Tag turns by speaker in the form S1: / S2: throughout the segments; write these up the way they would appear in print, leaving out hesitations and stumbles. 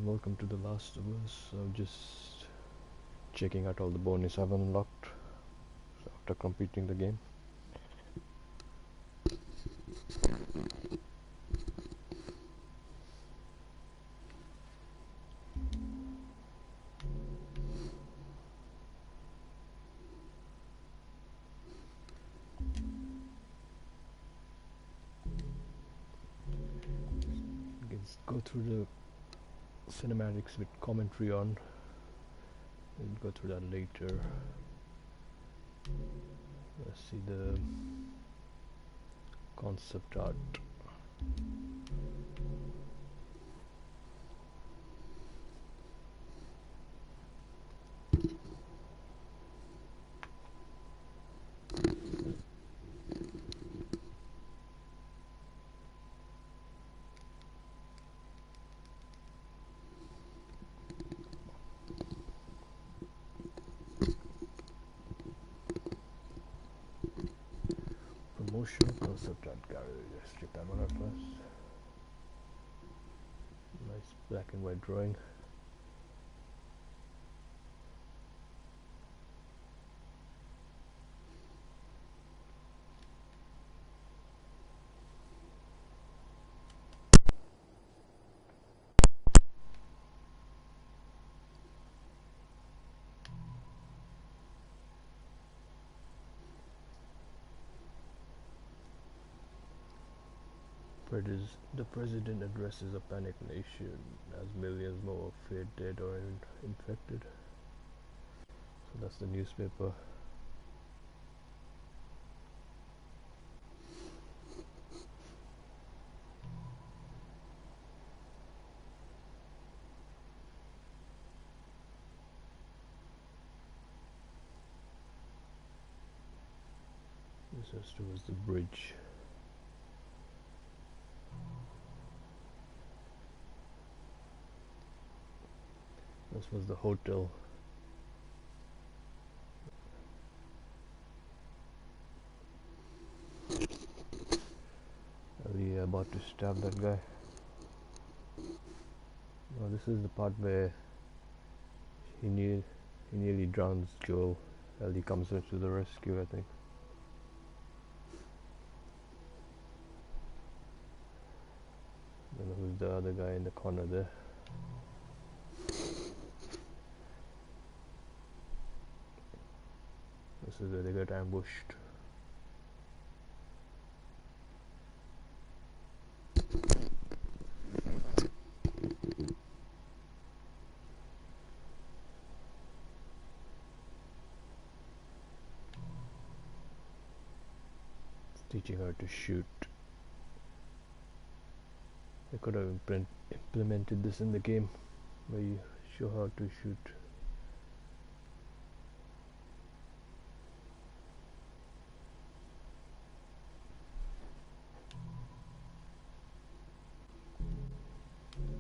S1: Welcome to The Last of Us. I'm just checking out all the bonus I've unlocked after completing the game. Let's go through the cinematics with commentary on. We'll go through that later. Let's see the concept art. Promotional concept art gallery. Let's check that one out first. Nice black and white drawing. The president addresses a panicked nation as millions more fear dead or infected. So that's the newspaper. This is towards the bridge. This was the hotel. Are we about to stab that guy? No, this is the part where he nearly drowns Joel. Ellie comes to the rescue, I think. I don't know who's the other guy in the corner there. This is where they got ambushed. It's teaching her to shoot. I could have implemented this in the game where you show how to shoot.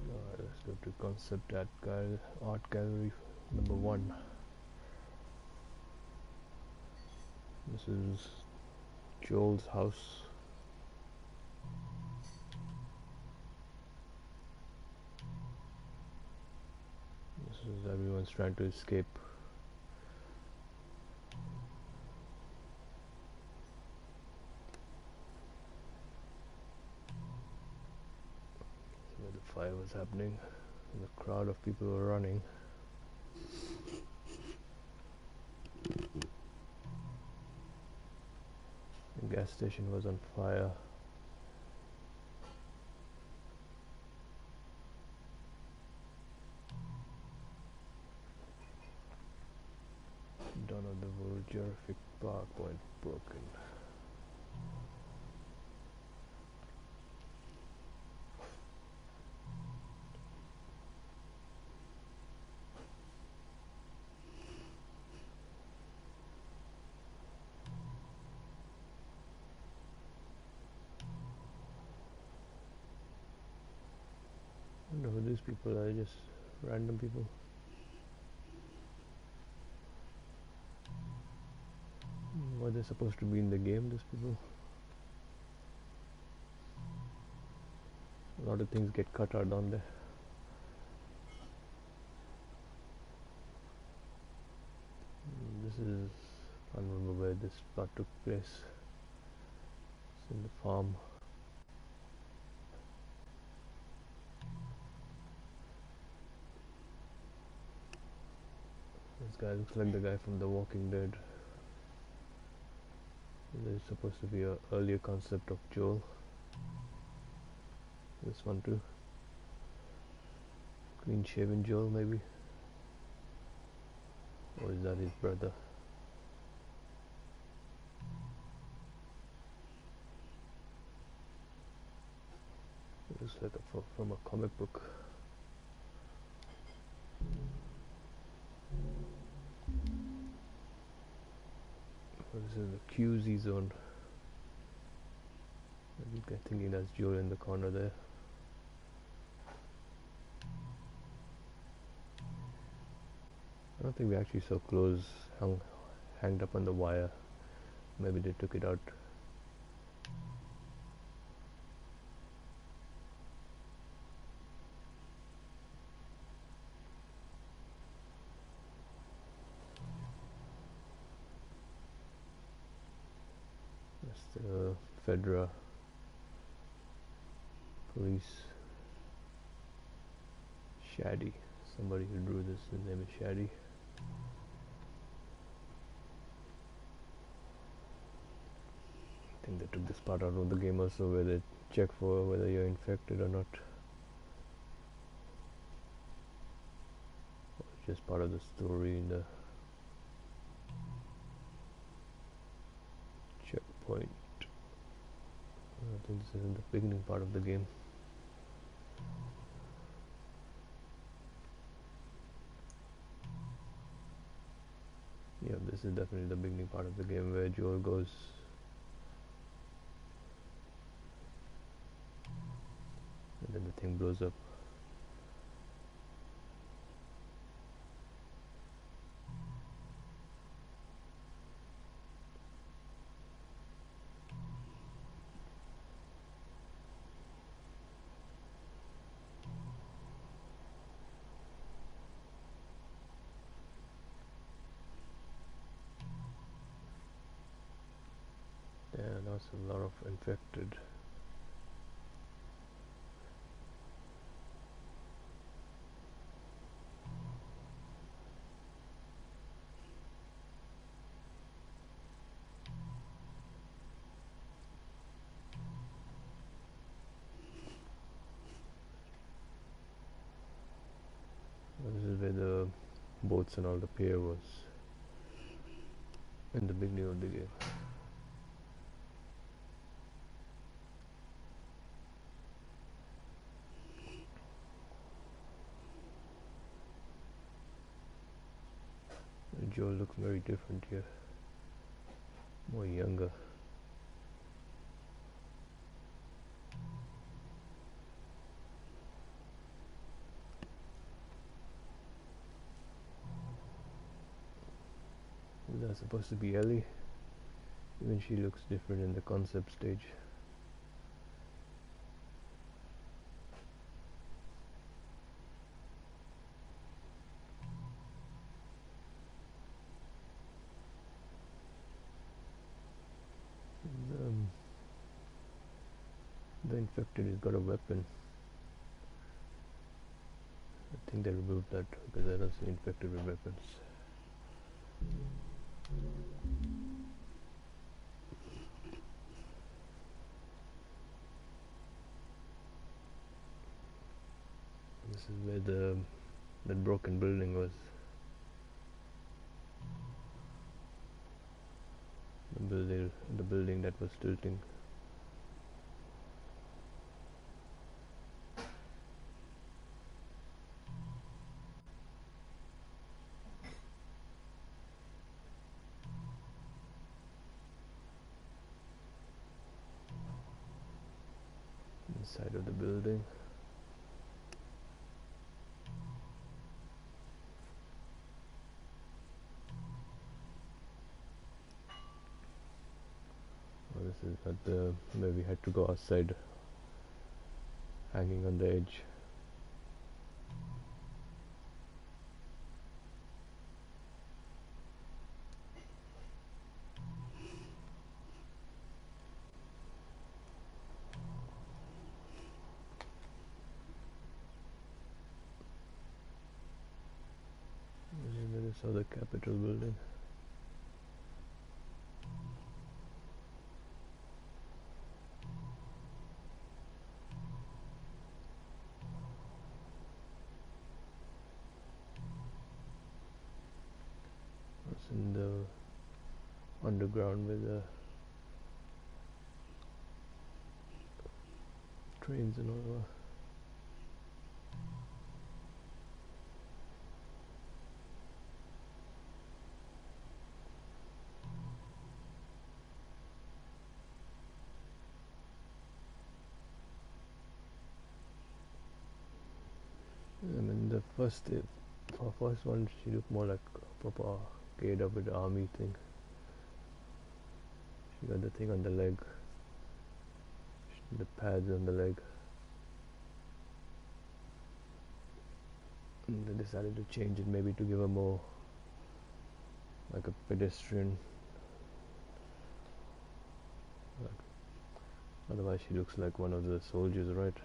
S1: Alright, let's go to concept art gallery number 1. This is Joel's house. This is everyone's trying to escape. Where the fire was happening and the crowd of people were running. The gas station was on fire. Dawn of the Jurassic Park point broken. I don't know who these people are, just random people. Were they supposed to be in the game, these people? A lot of things get cut out, don't they? This is, I don't remember where this part took place. It's in the farm. This guy looks like the guy from The Walking Dead. There's supposed to be an earlier concept of Joel. This one too. Clean shaven Joel maybe? Or is that his brother? It looks like from a comic book. This is the QZ zone. I'm thinking that's Joel in the corner there. I don't think we actually saw clothes hanged up on the wire. Maybe they took it out. That's the Fedra police. Shaddy. Somebody who drew this, his name is Shaddy. I think they took this part out of the game also, where they check for whether you're infected or not. Or it's just part of the story in the checkpoint. I think this is in the beginning part of the game. Yeah, this is definitely the beginning part of the game where Joel goes. And then the thing blows up. Yeah, that's a lot of infected. This is where the boats and all the pier was in the beginning of the game. And Joel looks very different here, more younger. That's supposed to be Ellie. Even she looks different in the concept stage. The infected has got a weapon. I think they removed that because I don't see infected with weapons. This is where that broken building was. The building that was tilting. Inside of the building. Oh, this is at the where we had to go outside, hanging on the edge. saw the Capitol building. It's in the underground with the trains and all. I mean, the first one, she looked more like a proper KW army thing. She got the thing on the leg, the pads on the leg. And they decided to change it maybe to give her more like a pedestrian. Like, otherwise she looks like one of the soldiers, right?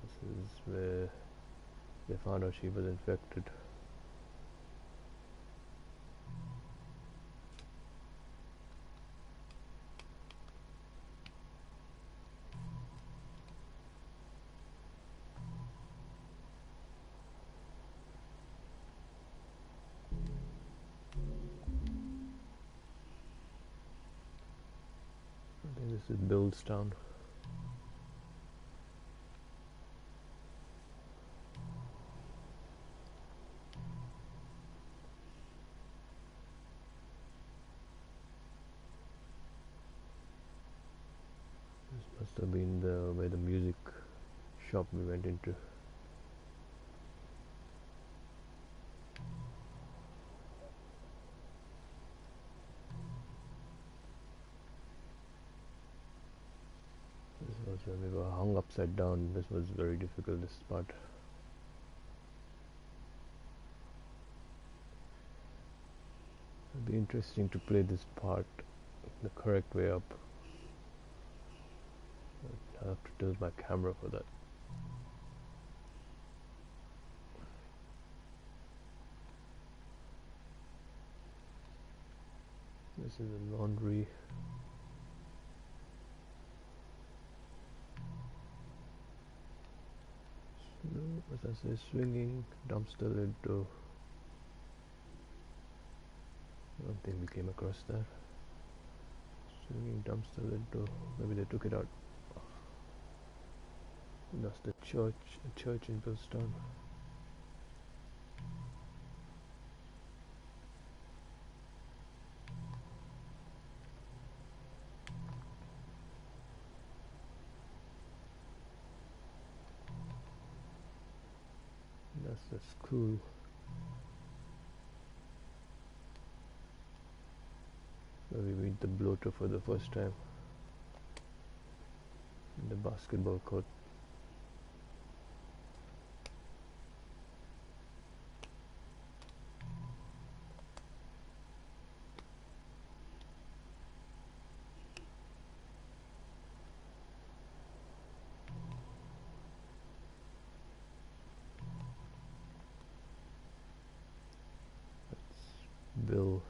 S1: This is where they found out she was infected. I think this is Billstown. This must have been where the music shop we went into. This was when we were hung upside down. This was very difficult, this part. It'd be interesting to play this part the correct way up. I have to tilt my camera for that. This is a laundry. As I say, swinging dumpster lid door. I don't think we came across that. Swinging dumpster lid door. Maybe they took it out. That's the church in Billstown. That's the school. Where we meet the bloater for the first time. In the basketball court. Bill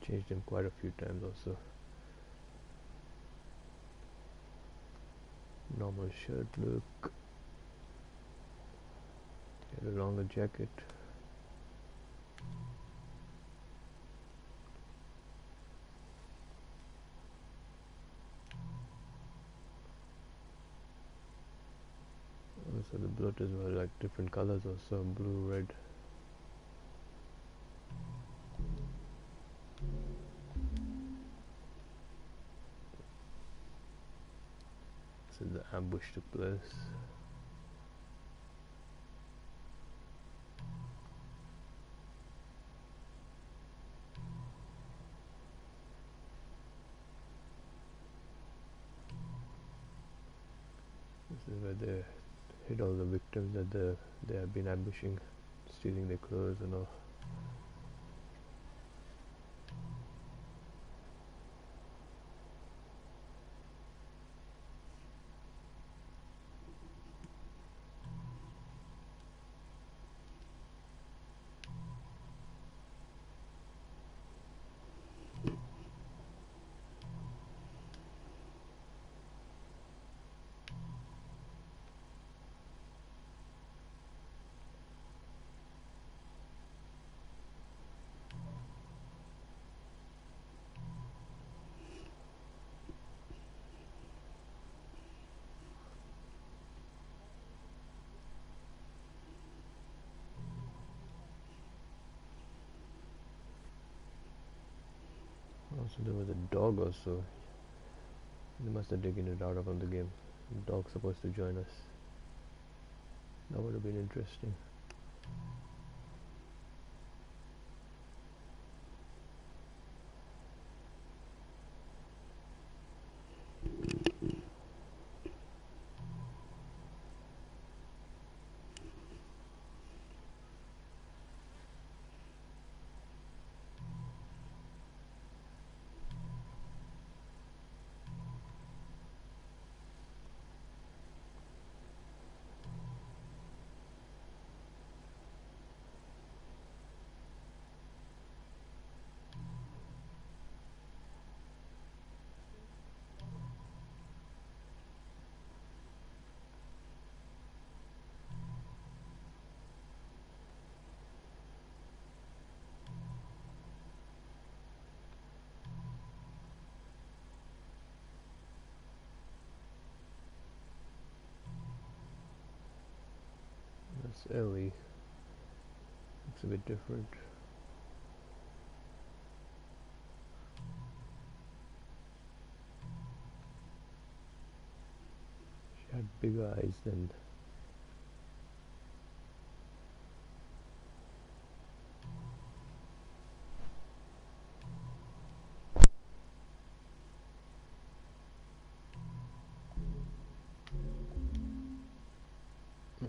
S1: changed him quite a few times also. Normal shirt look. Get a longer jacket. So the bloaters were like different colors also, blue, red. So the ambush took place. This is where they hit all the victims that they have been ambushing, stealing their clothes and all. Also, there was a dog also. They must have taken it out of the game. The dog's supposed to join us. That would have been interesting. That's Ellie. Looks a bit different. She had bigger eyes than.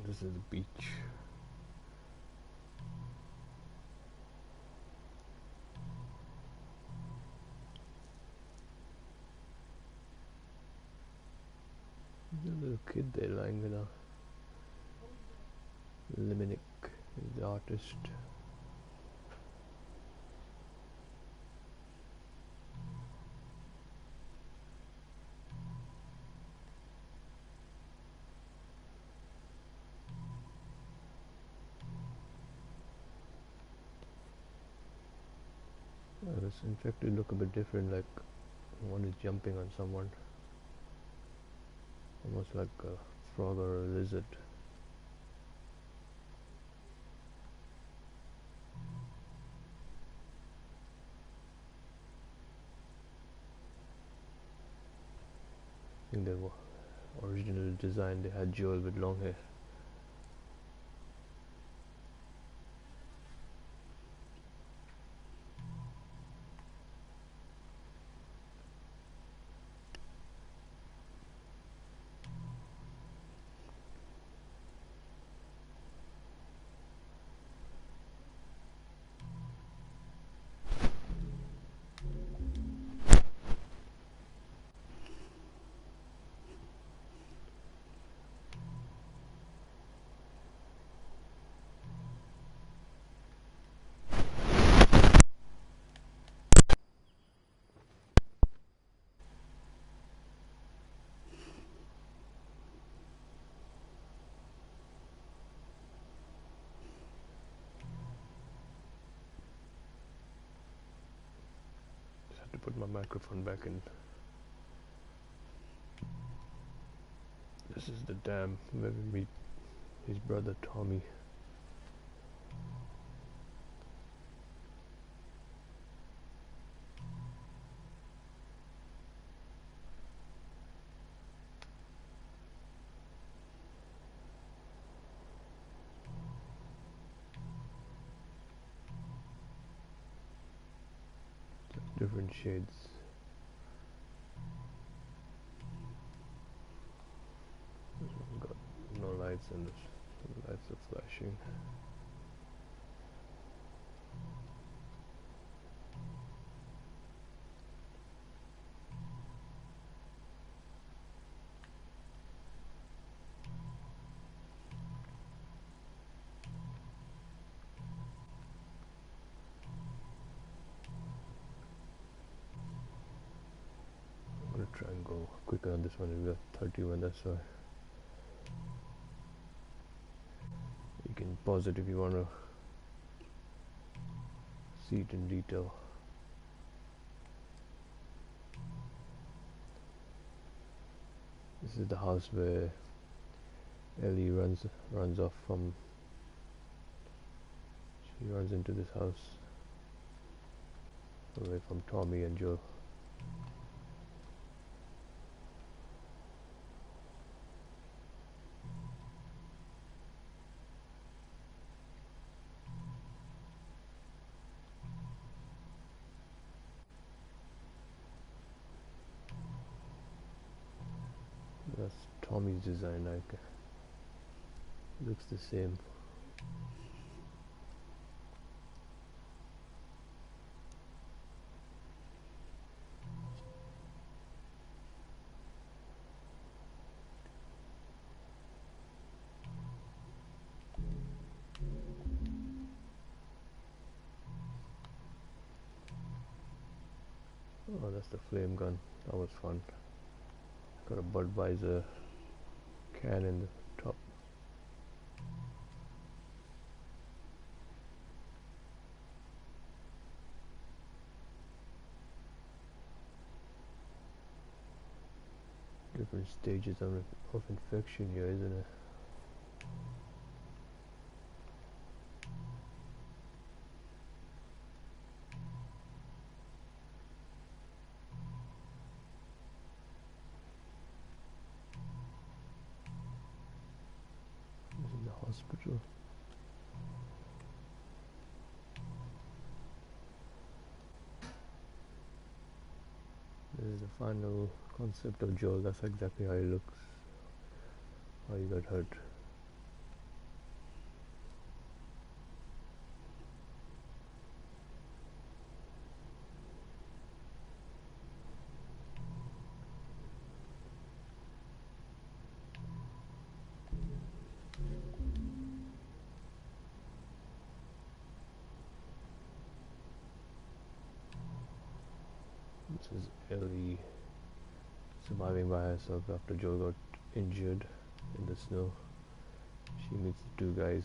S1: This is the beach. There's a little kid there lying in a Liminic is the artist. This infected look a bit different, like one is jumping on someone. Almost like a frog or a lizard. In the original design they had Joel with long hair. Just have to put my microphone back in. This is the dam where we meet his brother Tommy. Different shades. Got no lights and the lights are flashing. I'm gonna try and go quicker on this one. We got 31, that's why. You can pause it if you want to see it in detail. This is the house where Ellie runs off from. She runs into this house. away from Tommy and Joe. That's Tommy's design. Like, looks the same. Oh, that's the flame gun. That was fun. Got a Budweiser can in the top. Different stages of infection here, isn't it? This is the hospital. This is the final concept of Joel. That's exactly how he looks. How he got hurt. This is Ellie surviving by herself after Joel got injured in the snow. She meets the two guys.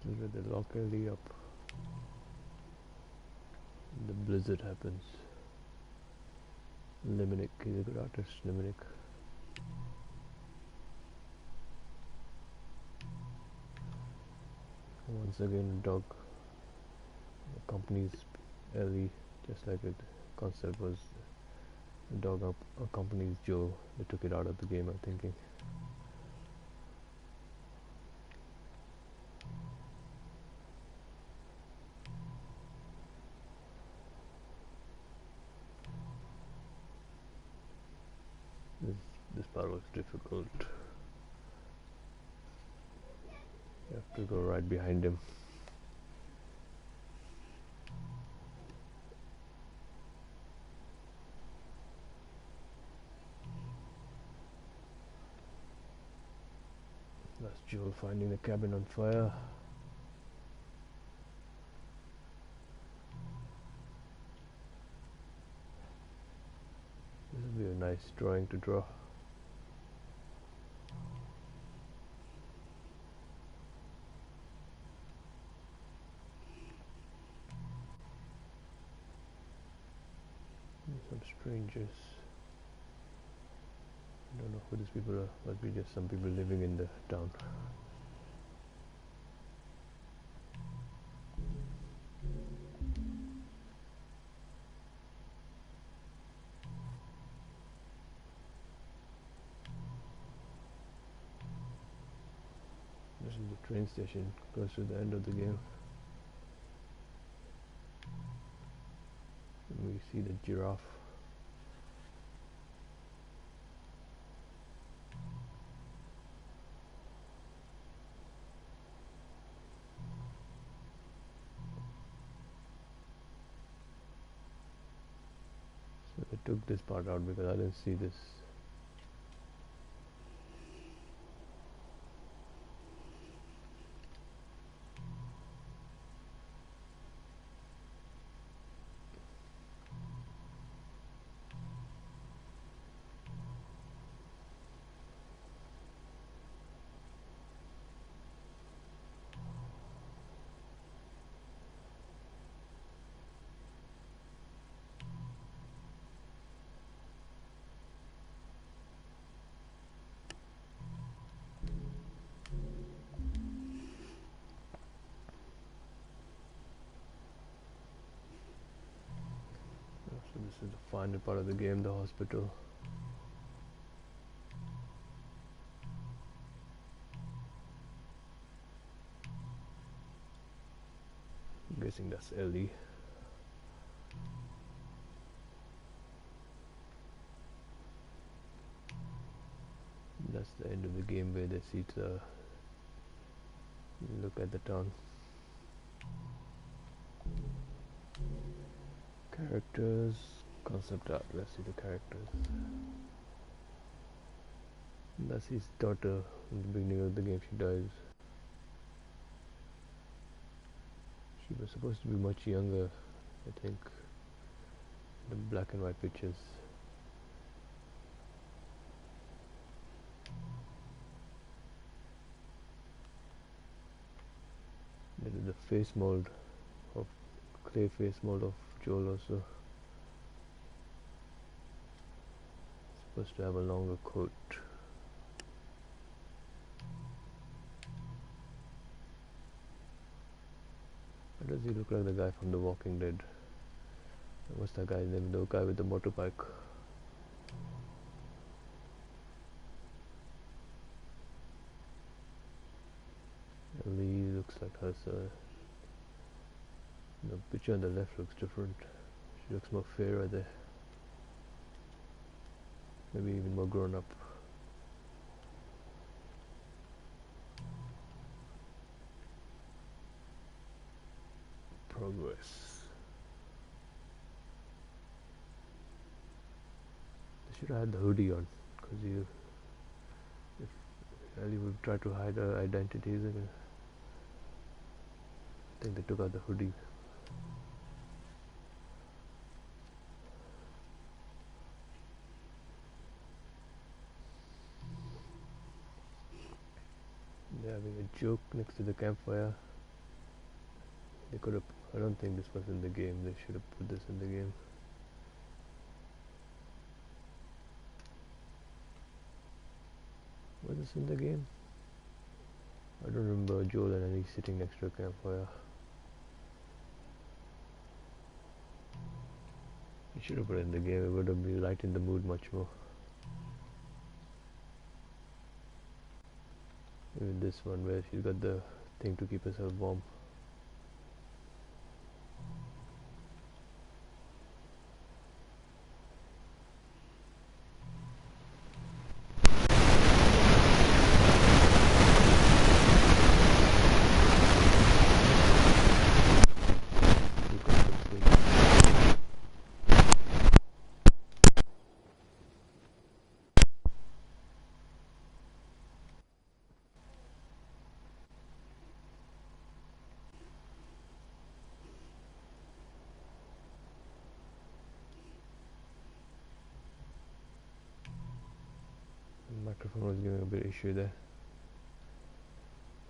S1: This is where they lock Ellie up. The blizzard happens. Liminick, he's a good artist, Liminick. Once again, a dog accompanies Ellie, just like the concept was. The dog accompanies Joe. They took it out of the game, I'm thinking. This part was difficult. You have to go right behind him. That's Joel finding the cabin on fire. This will be a nice drawing to draw. Some strangers. I don't know who these people are. Must be just some people living in the town. This is the train station, close to the end of the game. And we see the giraffe. So I took this part out because I didn't see this. is the final part of the game, the hospital. I'm guessing that's Ellie. That's the end of the game where they see the look at the town. Characters, concept art. Let's see the characters. That's his daughter. In the beginning of the game, she dies. She was supposed to be much younger, I think. The black and white pictures. They did the face mold of clay face mold of Joel also. Supposed to have a longer coat. Why does he look like the guy from The Walking Dead? What's that guy's name? The guy with the motorbike. Ellie looks like her, so the picture on the left looks different. She looks more fairer there. Maybe even more grown up. Progress. They should have had the hoodie on, because if Ellie would try to hide her identities, I think they took out the hoodie. They're having a joke next to the campfire. They could have. I don't think this was in the game. They should have put this in the game. Was this in the game? I don't remember Joel and Ellie sitting next to a campfire. You should have put it in the game. It would have been lightened the mood much more. Even this one where she's got the thing to keep herself warm. The microphone was giving a bit issue there.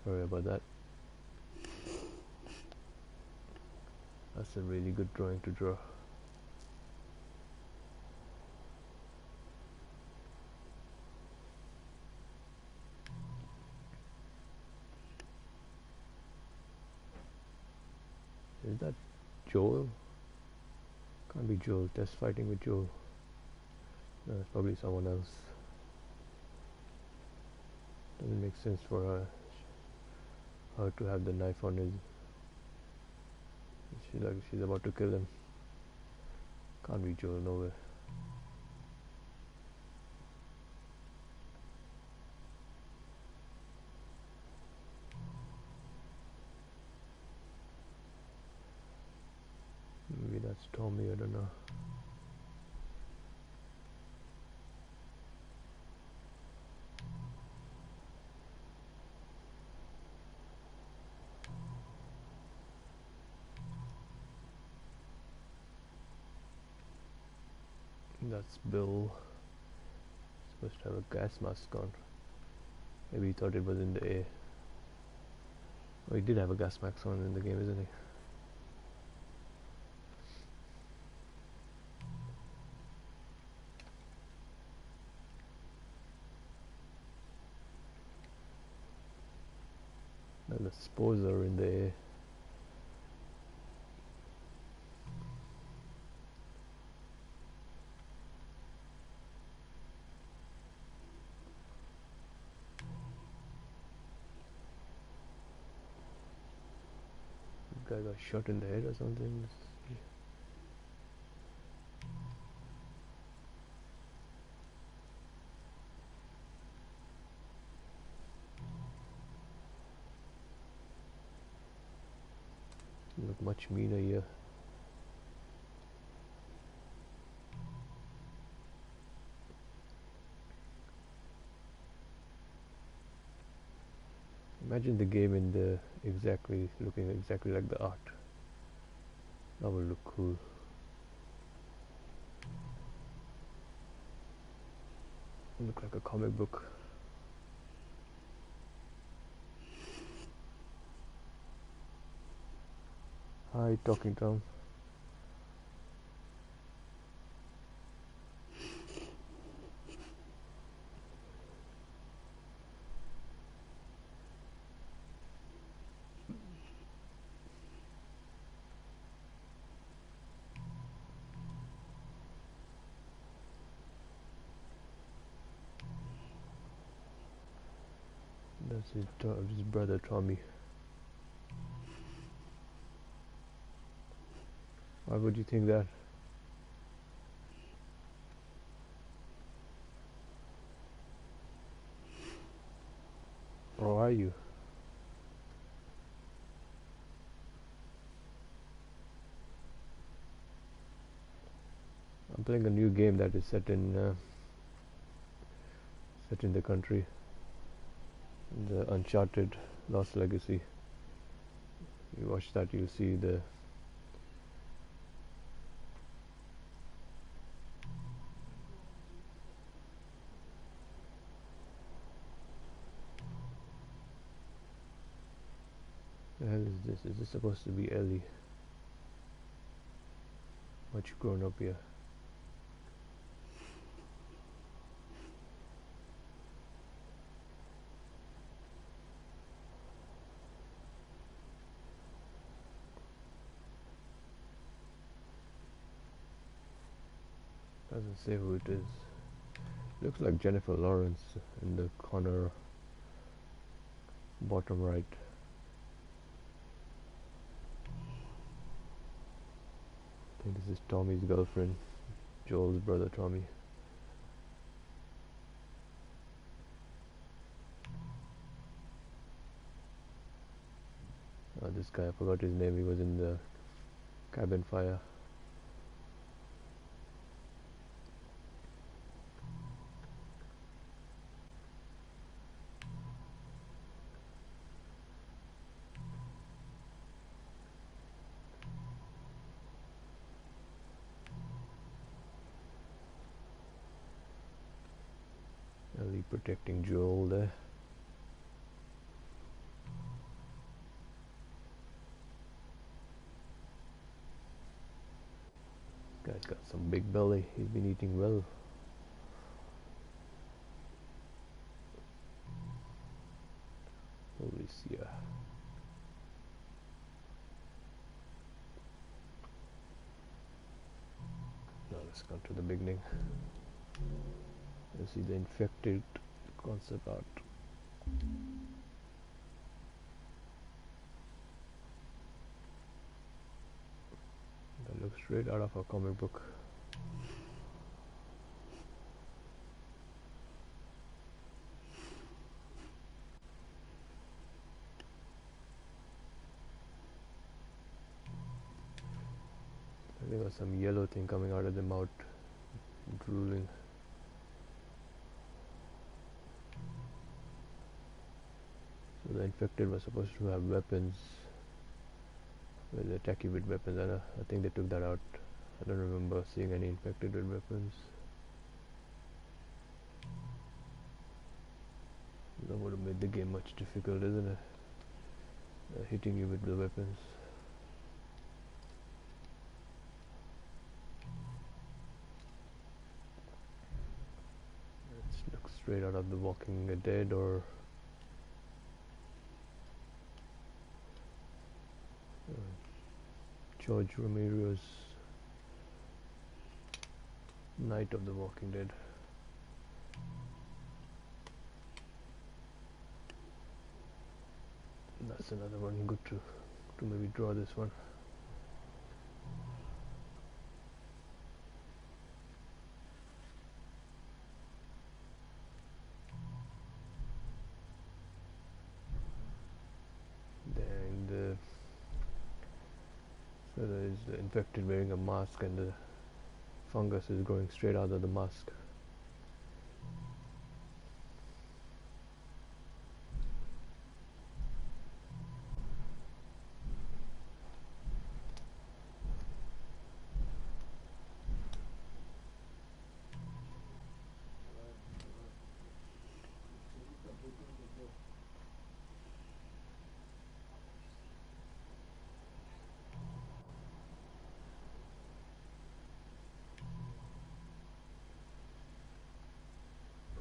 S1: Sorry about that. That's a really good drawing to draw. Is that Joel? Can't be Joel. Tess fighting with Joel. No, it's probably someone else. Doesn't make sense for her to have the knife on his. She's about to kill him. Can't be Joel, no way. Maybe that's Tommy, I don't know. That's Bill. Supposed to have a gas mask on. Maybe he thought it was in the air. Oh, he did have a gas mask on in the game, isn't he? And the spores are in the air. Guy got shot in the head or something. Look much meaner here. Imagine the game in the looking exactly like the art. That would look cool. Look like a comic book. Hi, Talking Tom. That's his brother Tommy. Why would you think that? Or are you? I'm playing a new game that is set in the country. The Uncharted Lost Legacy. You watch that, you'll see the hell is this? Is this supposed to be Ellie? Much grown up here. Doesn't say who it is. Looks like Jennifer Lawrence in the corner bottom right. I think this is Tommy's girlfriend, Joel's brother Tommy. This guy, I forgot his name, he was in the cabin fire. Ellie protecting Joel there. Guy's got some big belly, he's been eating well. Alicia. Now let's come to the beginning. You see the infected concept art. That looks straight out of a comic book. There was some yellow thing coming out of the mouth, drooling. So the infected was supposed to have weapons. Well, they attack you with weapons. I think they took that out. I don't remember seeing any infected with weapons. That would have made the game much difficult, isn't it? Hitting you with the weapons. It looks straight out of The Walking Dead or George Romero's Night of the Walking Dead. That's another one good to to maybe draw this one. Then so there is the infected wearing a mask and the fungus is growing straight out of the mask.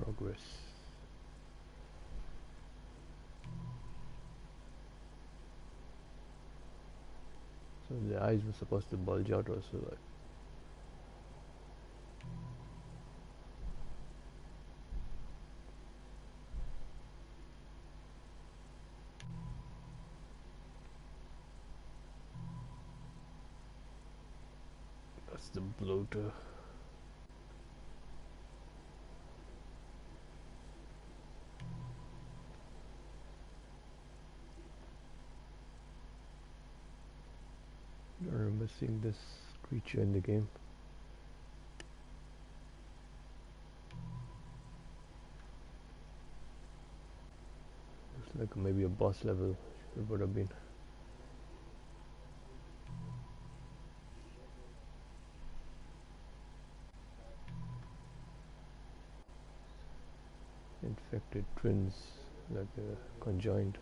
S1: Progress. So the eyes were supposed to bulge out also, like. That's the bloater. I remember seeing this creature in the game. Looks like maybe a boss level it would have been. Infected twins, like conjoined.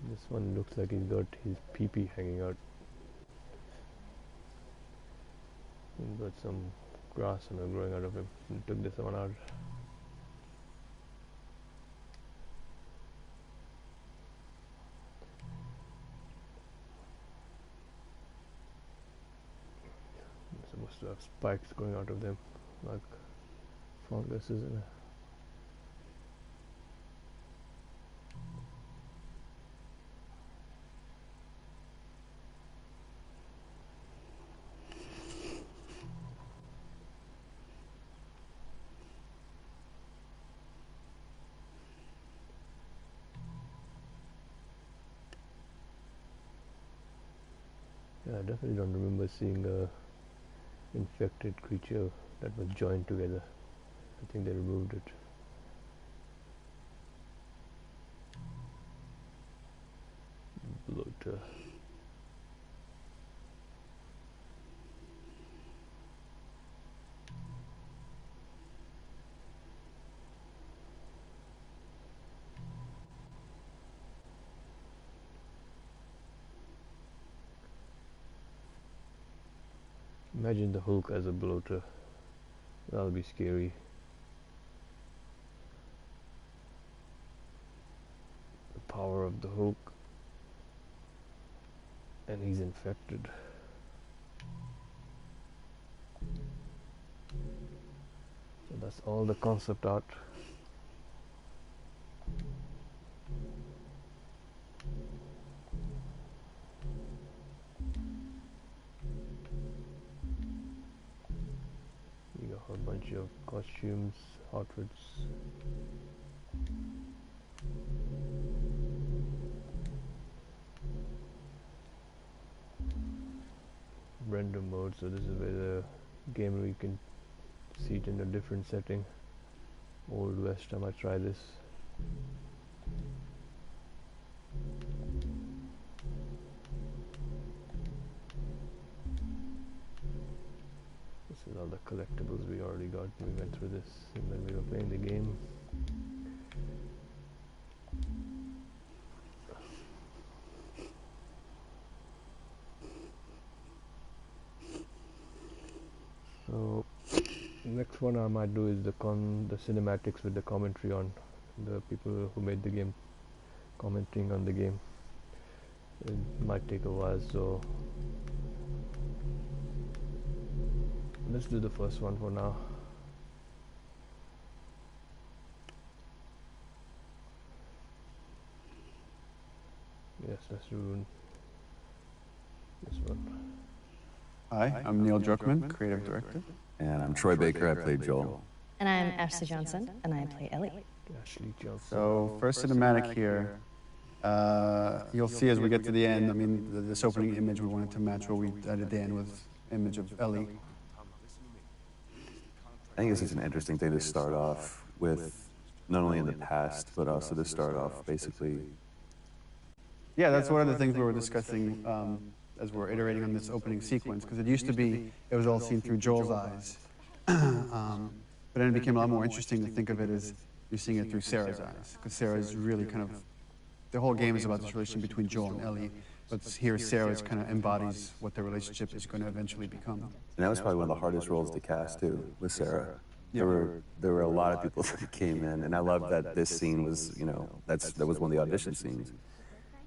S1: This one looks like he's got his pee-pee hanging out. He's got some grass growing out of him. And took this one out. He's supposed to have spikes going out of them, like fungus, isn't it? Yeah, I definitely don't remember seeing a infected creature that was joined together. I think they removed it. Bloater. Imagine the Hulk as a bloater. That'll be scary. The power of the Hulk. And he's infected. So that's all the concept art. You got a whole bunch of costumes, outfits. Render mode, so this is where the game where you can see it in a different setting. Old West, I might try this. This is all the collectibles we already got. We went through this when we were playing the game. So next one I might do is the cinematics with the commentary on the people who made the game, commenting on the game. It might take a while, so Let's do the first one for now. Yes, let's do this one.
S2: Hi, I'm Neil Druckmann, creative director.
S3: And I'm Troy Baker, I played Joel.
S4: And I'm Ashley Johnson, and I play Ellie.
S1: Ashley Johnson.
S2: So, first cinematic here. You'll see as we get to the end, I mean, this opening image we wanted to match what we did at the end with image of Ellie.
S3: I think this is an interesting thing to start off with, not only in the past, but also to start off basically.
S2: Yeah, that's one of the things we were discussing as we're iterating on this opening sequence, because it used to be, it was all seen through Joel's eyes. But then it became a lot more interesting to think of it as you're seeing it through Sarah's eyes, because Sarah is really kind of, the whole game is about this relationship between Joel and Ellie, but here Sarah kind of embodies what their relationship is going to eventually become.
S3: And that was probably one of the hardest roles to cast too, with Sarah. There were a lot of people that came in, and I love that this scene was, you know, that was one of the audition scenes.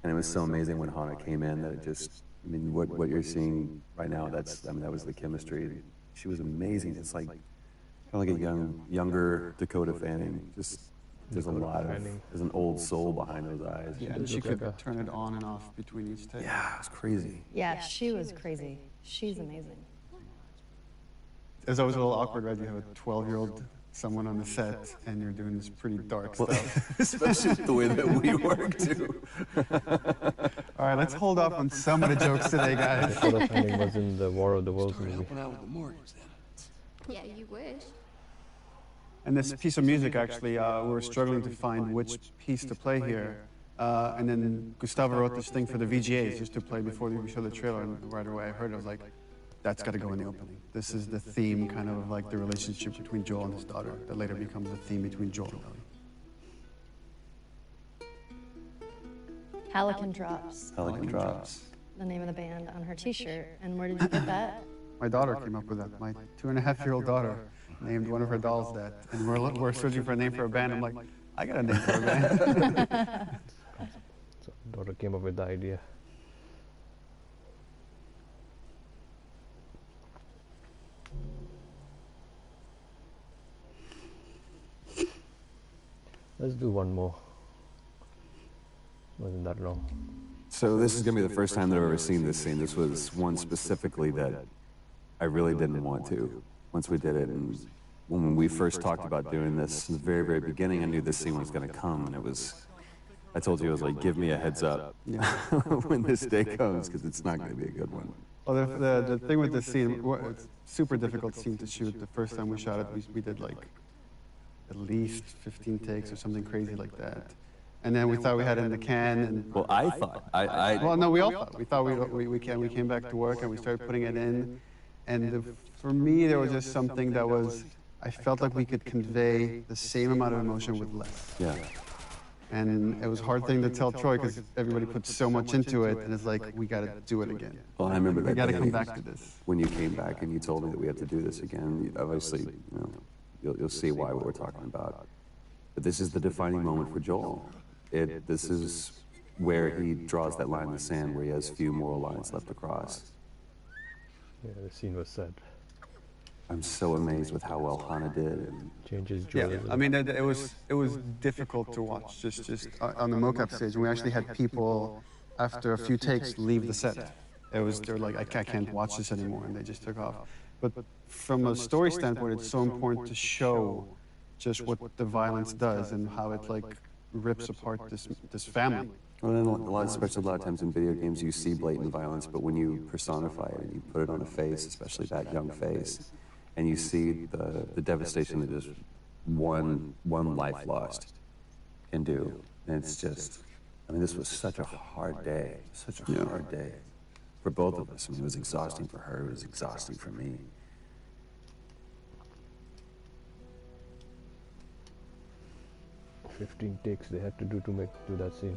S3: And it was so amazing when Hannah came in that it just, I mean, what you're seeing right now, that was the chemistry. She was amazing. It's like, kind of like a younger Dakota Fanning. Just, there's an old soul behind those eyes.
S2: Yeah, and she could turn it on and off between each take.
S3: Yeah, it's crazy.
S4: Yeah, she was crazy. She's amazing.
S2: It's always a little awkward, right? You have a 12-year-old someone on the set, and you're doing this pretty dark stuff.
S3: Especially with the way that we work, too.
S2: All right, let's hold off on some of the jokes today, guys.
S1: Dakota Fanning was in the War of the Worlds movie.
S5: Helping out with the mortgage then.
S6: Yeah, you wish.
S2: And this piece of music, actually, we were struggling to find which piece to play here. And then Gustavo wrote this thing for the VGAs just to play before we show the trailer. And right away I heard it, I was like, that's got to go in the opening. This is the theme, kind of like the relationship between Joel and his daughter that later becomes the theme between Joel and Ellie.
S4: Hallican Drops,
S3: Pelican Drops.
S4: the name of the band on her t-shirt. And where did you get that?
S2: My daughter came up with that. My 2.5-year-old daughter named one of her dolls that. And we're searching for a name for a band. I'm like, I got a name for a band.
S1: So daughter came up with the idea. Let's do one more. Wasn't that long.
S3: So this is going to be the first time that I've ever seen this scene. This was one specifically that I really didn't want to once we did it. And when we first talked about doing this in the very, very beginning, I knew this scene was going to come. And it was, I told you, I was like, give me a heads up when this day comes, because it's not going to be a good one.
S2: Well, the thing with this scene, it's a super difficult scene to shoot. The first time we shot it, we did like at least 15 takes or something crazy like that. And then we thought we had it in the can. And
S3: Well, I thought.
S2: well, no, we all thought. We thought we came back to work and we started putting it in. And for me, there was just something that was, I felt like we could convey the same amount of emotion with less.
S3: Yeah.
S2: And it was a hard thing to tell Troy because everybody put so much into it, and it's like, we got to do it again.
S3: Well, I remember
S2: We
S3: that
S2: got to
S3: day
S2: come back to this.
S3: when you came back and you told me that we had to do this again. Obviously, you know, you'll see why what we're talking about. But this is the defining moment for Joel. This is where he draws that line in the sand, where he has few moral lines left to cross.
S1: Yeah, the scene was sad.
S3: I'm so amazed with how well Hannah did. And
S1: Changes
S2: Yeah,
S1: Joel.
S2: I mean, it was difficult to watch just on the mocap stage. And we actually had people, after a few takes, leave the set. They were like, I can't watch this anymore, and they just took off. But from a story standpoint, it's so important to show just what the violence does and how it like rips apart this family.
S3: well, then especially a lot of times in video games, you see blatant violence, but when you personify it and you put it on a face, especially that young face, and you see the devastation that just one life lost can do, and it's just, I mean, this was such a hard day, such a hard day for both of us. I mean, it was exhausting for her, it was exhausting for me.
S1: Yeah. 15 takes they had to do that scene.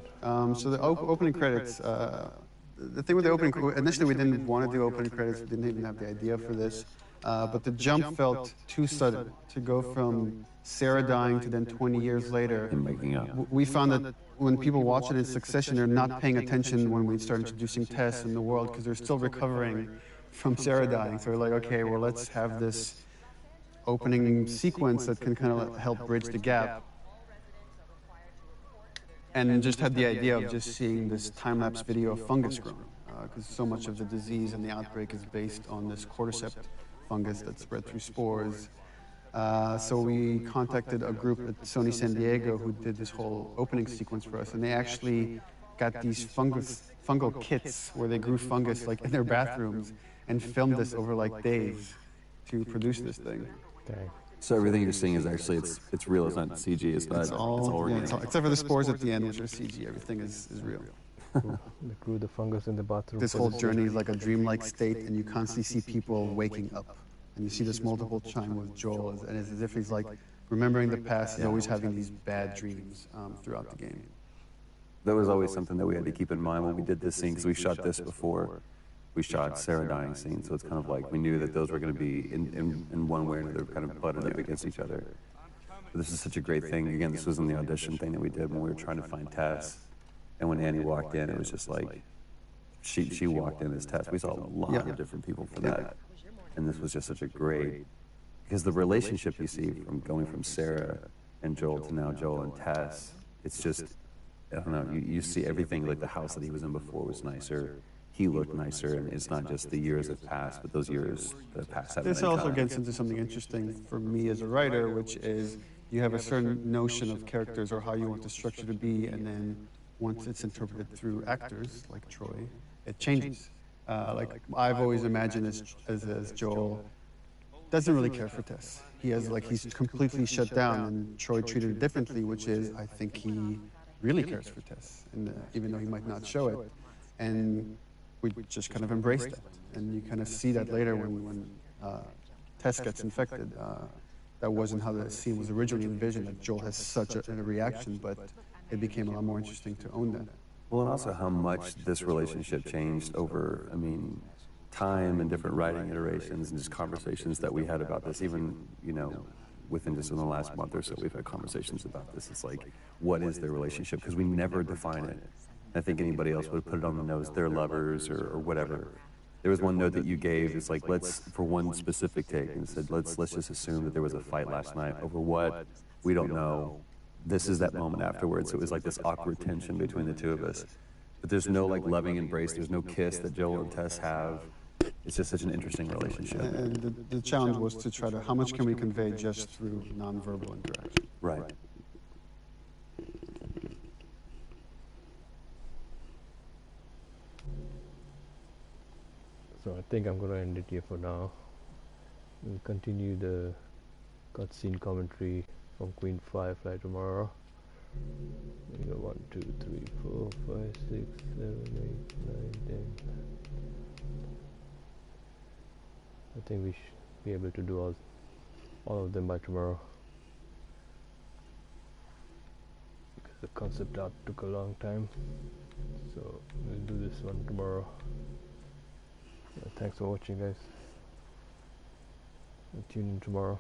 S2: So the opening credits, the thing with the opening, initially we didn't want to do opening credits, we didn't even have the idea for this, but the jump felt too sudden to go from Sarah dying to then 20 years later.
S3: And making up.
S2: We found that when people watch it in succession, they're not paying attention when we start introducing Tess in the world because they're still recovering from Sarah dying. So we're like, okay, well, let's have this opening sequence that can kind of help bridge the gap. And just had the idea of just seeing this time-lapse video of fungus growing, because so much of the disease and the outbreak is based on this cordyceps fungus that spread through spores. So we contacted a group at Sony San Diego who did this whole opening sequence for us, and they actually got these fungal kits where they grew fungus like in their bathrooms and filmed this over like days to produce this thing.
S1: Dang.
S3: So everything you're seeing is actually it's real. It's not CG. It's not.
S2: It's all
S3: organic.
S2: except for the spores at the end, which are CG. Everything is real.
S1: They grew the fungus in the bathroom.
S2: This
S1: for
S2: whole
S1: the
S2: journey is like a dreamlike state, and you constantly see people waking up. And you see this multiple time with Joel, and it's as if he's like remembering the past. He's always having these bad dreams throughout the game.
S3: That was always something that we had to keep in mind when we did this scene, because we shot this before we shot Sarah dying scene. So it's kind of like we knew that those were going to be in one way or another kind of butted up against each other. But this is such a great thing. Again, this was in the audition thing that we did when we were trying to find Tess. And when Annie walked in, it was just like she walked in as Tess. We saw a lot of different people for that. And this was just such a great, because the relationship you see from going from Sarah and Joel to now Joel and Tess, it's just, I don't know, you see everything, like the house that he was in before was nicer. He looked nicer, and it's not just the years that passed, but those years that passed haven't
S2: This
S3: been
S2: also
S3: kind.
S2: gets into something interesting for me as a writer, which is you have a certain notion of characters or how you want the structure to be, and then once it's interpreted through actors like Troy, it changes. Like I've always imagined as Joel doesn't really care for Tess. He's completely shut down, and Troy treated it differently, which is I think he really cares for Tess, and even though he might not show it, and we just kind of embrace that, and you kind of see that later when Tess gets infected. That wasn't how the scene was originally envisioned. That Joel has such a reaction, but it became a lot more interesting to own that.
S3: Well, and also how much this relationship changed over, I mean, time and different writing iterations and just conversations that we had about this, even, within just in the last month or so, we've had conversations about this. It's like, what is their relationship? Because we never define it. I think anybody else would have put it on the nose, they're lovers or whatever. There was one note that you gave, it's like, let's, for one specific take, and said, let's just assume that there was a fight last night over what, we don't know. This is that moment afterwards. It was like this awkward tension between the two of us. But there's no like loving embrace. There's no kiss that Joel and Tess have. It's just such an interesting relationship.
S2: And the challenge was to try to, how much can we convey just through nonverbal interaction?
S3: Right.
S1: So I think I'm going to end it here for now. We'll continue the cutscene commentary from Queen Firefly tomorrow. We go 1, 2, 3, 4, 5, 6, 7, 8, 9, 10. I think we should be able to do all of them by tomorrow, because the concept art took a long time. So we'll do this one tomorrow. Thanks for watching, guys. Tune in tomorrow.